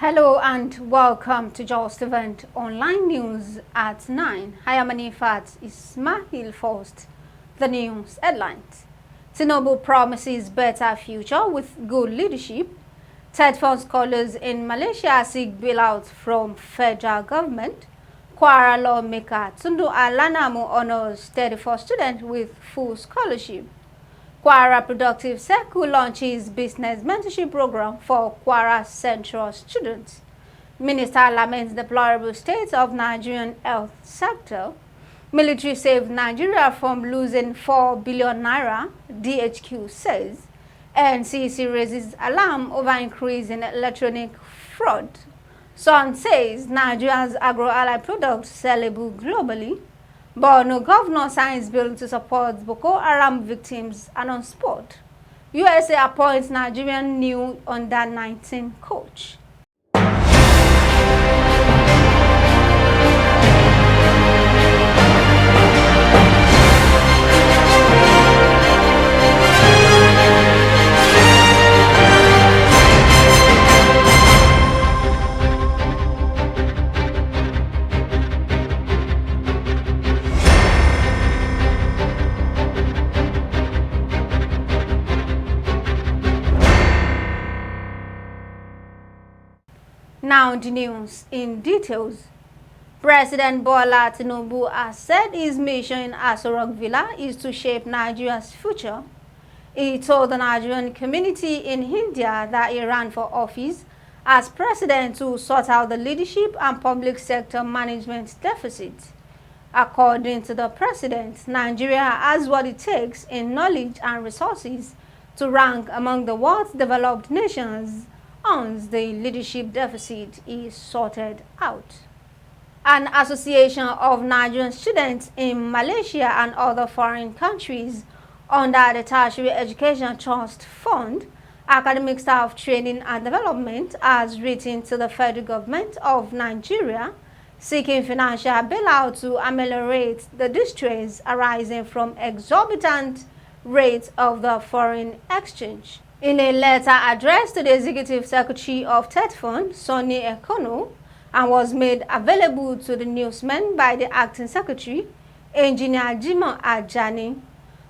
Hello and welcome to Justeventonline News at 9. I am Anifat Ismail. First, the news headlines. Tinubu promises better future with good leadership. TETFund scholars in Malaysia seek bailout from federal government. Kwara Lawmaker Tundun Alanamu honors 34 students with full scholarship. Kwara Productive Circle launches business mentorship program for Kwara Central students. Minister laments deplorable state of Nigerian health sector. Military saved Nigeria from losing 4 billion naira, DHQ says. NCC raises alarm over increase in electronic fraud. Sun says Nigeria's agro-allied products sellable globally. Borno governor signs bill to support Boko Haram victims and on spot. USA appoints Nigerian new under-19 coach. Now the news in details. President Bola Tinubu has said his mission in Aso Rock Villa is to shape Nigeria's future. He told the Nigerian community in India that he ran for office as president to sort out the leadership and public sector management deficit. According to the president, Nigeria has what it takes in knowledge and resources to rank among the world's developed nations once the leadership deficit is sorted out. An association of Nigerian students in Malaysia and other foreign countries under the Tertiary Education Trust Fund, Academic Staff Training and Development has written to the federal government of Nigeria seeking financial bailout to ameliorate the distress arising from exorbitant rates of the foreign exchange. In a letter addressed to the Executive Secretary of TETFund, Sonny Ekono, and was made available to the newsmen by the Acting Secretary, Engineer Jimo Ajani,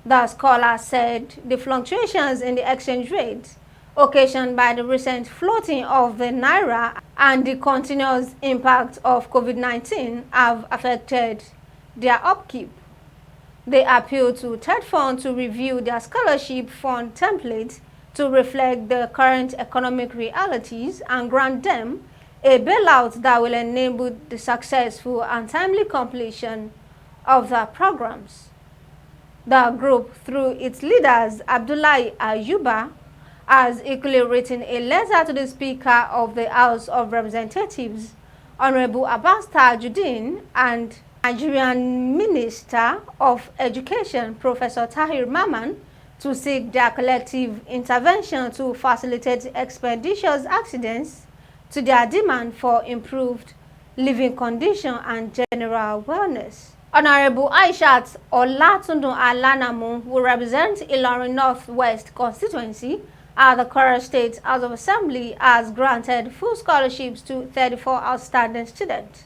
the scholar said the fluctuations in the exchange rate occasioned by the recent floating of the naira and the continuous impact of COVID-19 have affected their upkeep. They appeal to TETFund to review their scholarship fund template to reflect the current economic realities and grant them a bailout that will enable the successful and timely completion of the programs. The group, through its leaders, Abdullahi Ayuba, has equally written a letter to the Speaker of the House of Representatives, Honorable Abbas Tajuddin, and Nigerian Minister of Education, Professor Tahir Maman, to seek their collective intervention to facilitate expeditious accidents to their demand for improved living conditions and general wellness. Honorable Aishat Hon Tundun Alanamu, who represents Ilorin Northwest constituency at the Kwara State House of Assembly, has granted full scholarships to 34 outstanding students.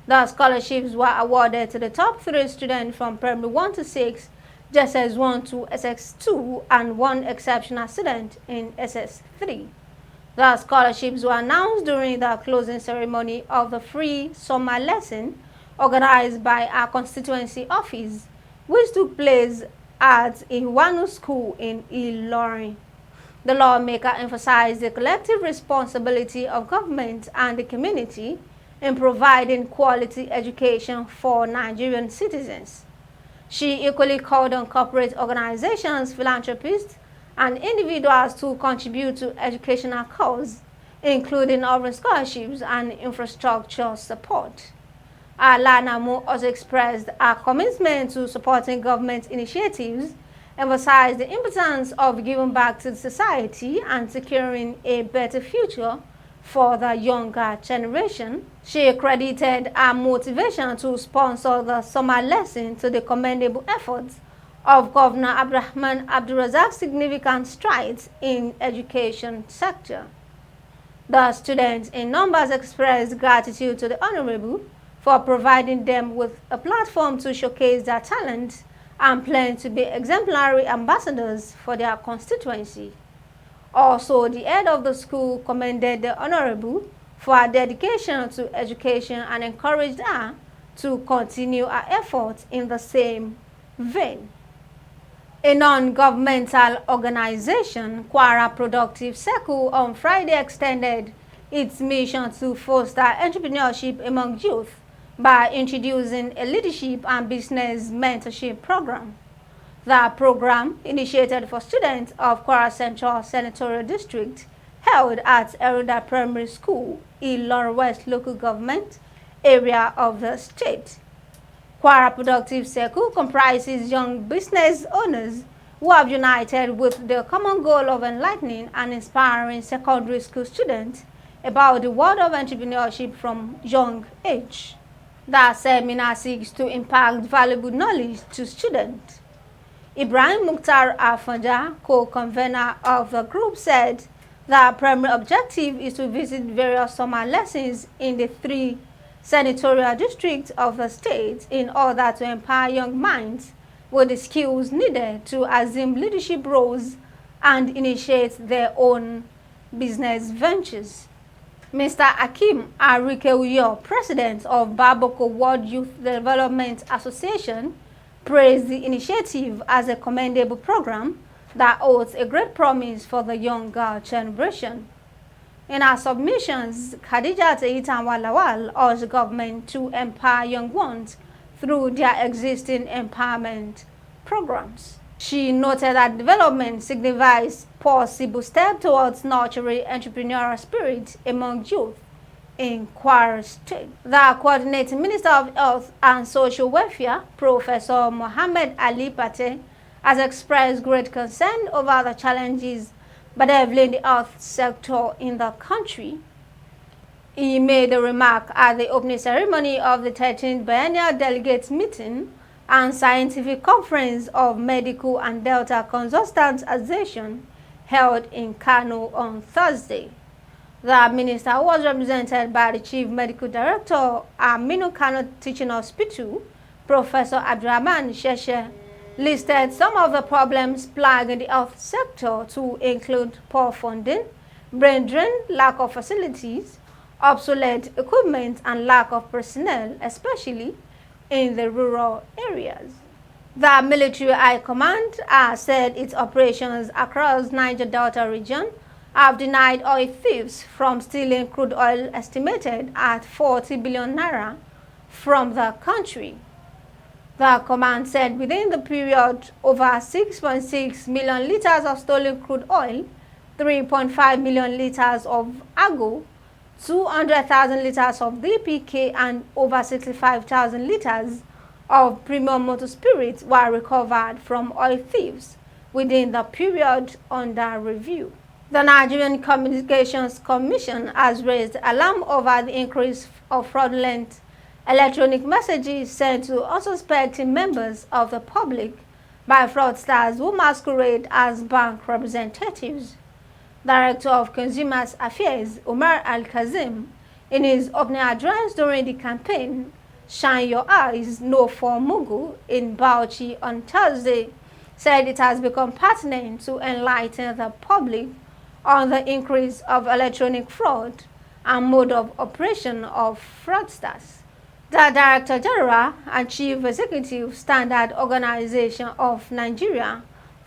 The scholarships were awarded to the top 3 students from primary 1 to 6, SS1 to SS2, and 1 exceptional student in SS3. The scholarships were announced during the closing ceremony of the free summer lesson organized by our constituency office, which took place at Iwanu School in Ilorin. The lawmaker emphasized the collective responsibility of government and the community in providing quality education for Nigerian citizens. She equally called on corporate organizations, philanthropists, and individuals to contribute to educational causes, including offering scholarships and infrastructure support. Alanamu also expressed her commitment to supporting government initiatives, emphasized the importance of giving back to society and securing a better future for the younger generation. She credited her motivation to sponsor the summer lesson to the commendable efforts of Governor Abdurrahman Abdulrazak's significant strides in education sector. The students in numbers expressed gratitude to the Honorable for providing them with a platform to showcase their talents and plan to be exemplary ambassadors for their constituency. Also, the head of the school commended the Honorable for her dedication to education and encouraged her to continue her efforts in the same vein. A non-governmental organization, Kwara Productive Circle, on Friday extended its mission to foster entrepreneurship among youth by introducing a leadership and business mentorship program. The program, initiated for students of Kwara Central Senatorial District, held at Eruda Primary School, Ilorin West Local Government area of the state. Kwara Productive Circle comprises young business owners who have united with the common goal of enlightening and inspiring secondary school students about the world of entrepreneurship from young age. The seminar seeks to impart valuable knowledge to students. Ibrahim Mukhtar Afanja, co-convener of the group, said the primary objective is to visit various summer lessons in the 3 senatorial districts of the state in order to empower young minds with the skills needed to assume leadership roles and initiate their own business ventures. Mr. Akim Arikewuyo, president of Baboko World Youth Development Association, praised the initiative as a commendable program that holds a great promise for the younger generation. In her submissions, Khadija Teitanwa Lawal urged the government to empower young ones through their existing empowerment programs. She noted that development signifies possible step towards nurturing entrepreneurial spirit among youth in Kwara State. The Coordinating Minister of Health and Social Welfare, Professor Mohammed Ali Pate, has expressed great concern over the challenges bedeviling the health sector in the country. He made a remark at the opening ceremony of the 13th Biennial Delegates Meeting and Scientific Conference of Medical and Delta Consultants Association held in Kano on Thursday. The minister was represented by the Chief Medical Director at Aminu Kano Teaching Hospital, Professor Abdurrahman Sheshe, listed some of the problems plaguing the health sector to include poor funding, brain drain, lack of facilities, obsolete equipment, and lack of personnel, especially in the rural areas. The military high command has said its operations across Niger Delta region have denied oil thieves from stealing crude oil estimated at 40 billion naira from the country. The command said within the period, over 6.6 million liters of stolen crude oil, 3.5 million liters of agro, 200,000 liters of DPK, and over 65,000 liters of premium motor spirits were recovered from oil thieves within the period under review. The Nigerian Communications Commission has raised alarm over the increase of fraudulent electronic messages sent to unsuspecting members of the public by fraudsters who masquerade as bank representatives. Director of Consumer Affairs, Umar Al-Kazim, in his opening address during the campaign, Shine Your Eyes, No for Mugu, in Bauchi on Thursday, said it has become pertinent to enlighten the public on the increase of electronic fraud and mode of operation of fraudsters. The Director General and Chief Executive Standard Organization of Nigeria,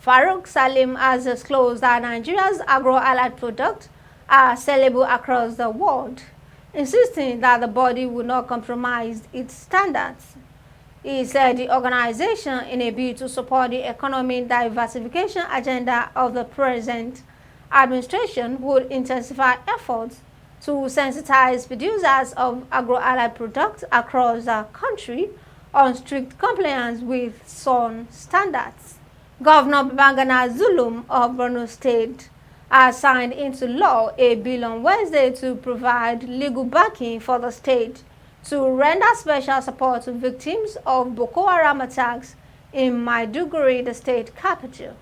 Farouk Salim, has disclosed that Nigeria's agro-allied products are sellable across the world, insisting that the body will not compromise its standards. He said the organization, in a bid to support the economic diversification agenda of the present administration, would intensify efforts to sensitize producers of agro-allied products across the country on strict compliance with SON standards. Governor Babangana Zulum of Borno State has signed into law a bill on Wednesday to provide legal backing for the state to render special support to victims of Boko Haram attacks in Maiduguri, the state capital.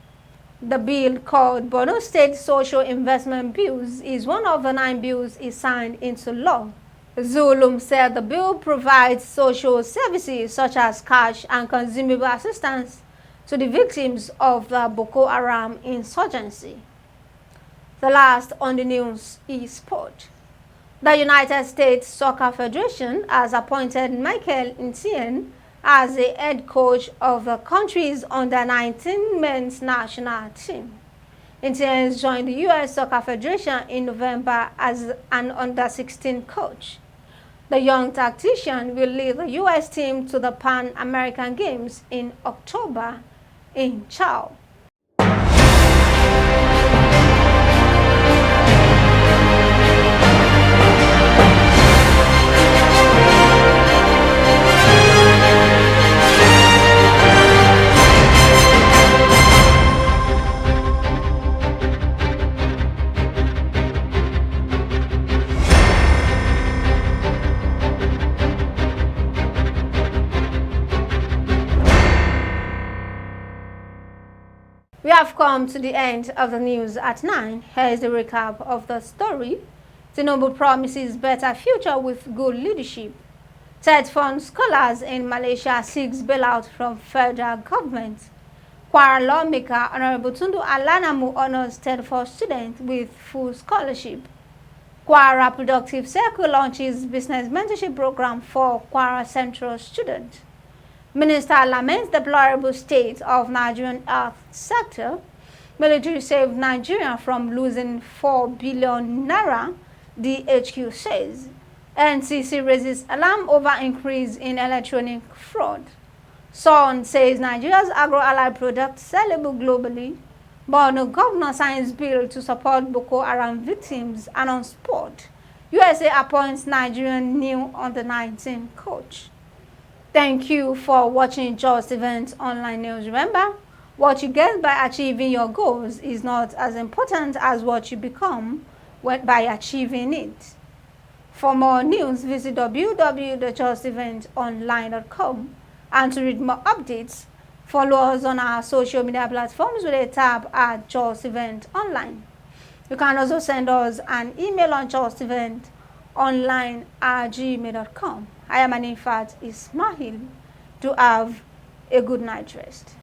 The bill, called Borno State Social Investment Bills, is one of the 9 bills he signed into law. Zulum said the bill provides social services such as cash and consumable assistance to the victims of the Boko Haram insurgency. The last on the news is sport. The United States Soccer Federation has appointed Michael Ntien as the head coach of the country's under-19 men's national team. Ntien joined the U.S. Soccer Federation in November as an under-16 coach. The young tactician will lead the U.S. team to the Pan American Games in October in Chao. We have come to the end of the news at 9. Here is the recap of the story. Tinubu promises better future with good leadership. TETFund scholars in Malaysia seeks bailout from federal government. Kwara Lawmaker Hon Tundun Alanamu honors TETFund student with full scholarship. Kwara Productive Circle launches business mentorship program for Kwara Central students. Minister laments the deplorable state of Nigerian health sector. Military saved Nigeria from losing 4 billion naira, DHQ says. NCC raises alarm over increase in electronic fraud. Son says Nigeria's agro-allied products sellable globally. Borno governor signs bill to support Boko Haram victims and on sport. USA appoints Nigerian new under-19 coach. Thank you for watching Justeventonline News. Remember, what you get by achieving your goals is not as important as what you become by achieving it. For more news, visit www.justeventonline.com, and to read more updates, follow us on our social media platforms with a tab at Justeventonline. You can also send us an email on justeventonline@gmail.com. I am Anifat Ismail. To have a good night rest.